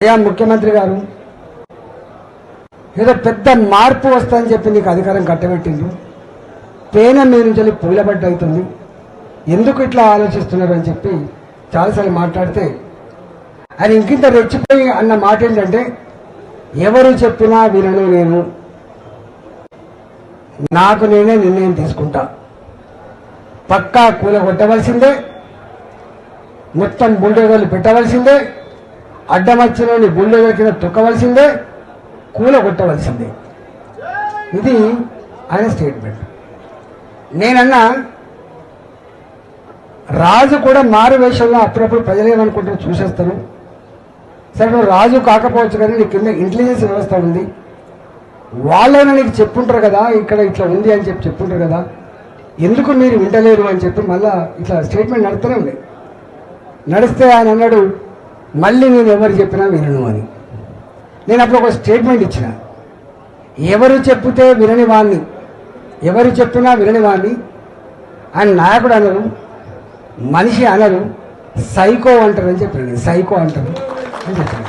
అయ్యా ముఖ్యమంత్రి గారు ఏదో పెద్ద మార్పు వస్తుందని చెప్పి నీకు అధికారం కట్టబెట్టింది, తేనె మీద నుంచి పూలబడ్డ అవుతుంది, ఎందుకు ఇట్లా ఆలోచిస్తున్నారు అని చెప్పి చాలాసార్లు మాట్లాడితే ఆయన ఇంకింత రెచ్చిపోయి అన్న మాట ఏంటంటే, ఎవరు చెప్పినా వినను, నేను నాకు నేనే నిర్ణయం తీసుకుంటా, పక్కా కూలగొట్టవలసిందే, మొత్తం బుల్డోజర్లు పెట్టవలసిందే, అడ్డమచ్చినోని బుల్డోజర్ కింద తొక్కవలసిందే, కూలగొట్టవలసిందే. ఇది ఆయన స్టేట్మెంట్. నేనన్నా రాజు కూడా మారు వేషంలో అప్పుడప్పుడు ప్రజలేమనుకుంటారో చూసేస్తాను. సరే నువ్వు రాజు కాకపోవచ్చు కానీ నీ కింద ఇంటెలిజెన్స్ వ్యవస్థ ఉంది, వాళ్ళైనా నీకు చెప్పుంటారు కదా ఇక్కడ ఇట్లా ఉంది అని చెప్పి చెప్పుంటారు కదా, ఎందుకు మీరు వింటలేరు అని చెప్పి మళ్ళా ఇట్లా స్టేట్మెంట్ నడుస్తూనే ఉంది. నడిస్తే ఆయన అన్నాడు, మళ్ళీ నేను ఎవరు చెప్పినా వినను అని. నేను అప్పుడు ఒక స్టేట్మెంట్ ఇచ్చిన, ఎవరు చెప్తే వినని వాణ్ణి, ఎవరు చెప్పినా వినని వాణ్ణి ఆయన నాయకుడు అనరు, మనిషి అనరు, సైకో అంటారు అని చెప్పాను. సైకో అంటారు అని చెప్పాను.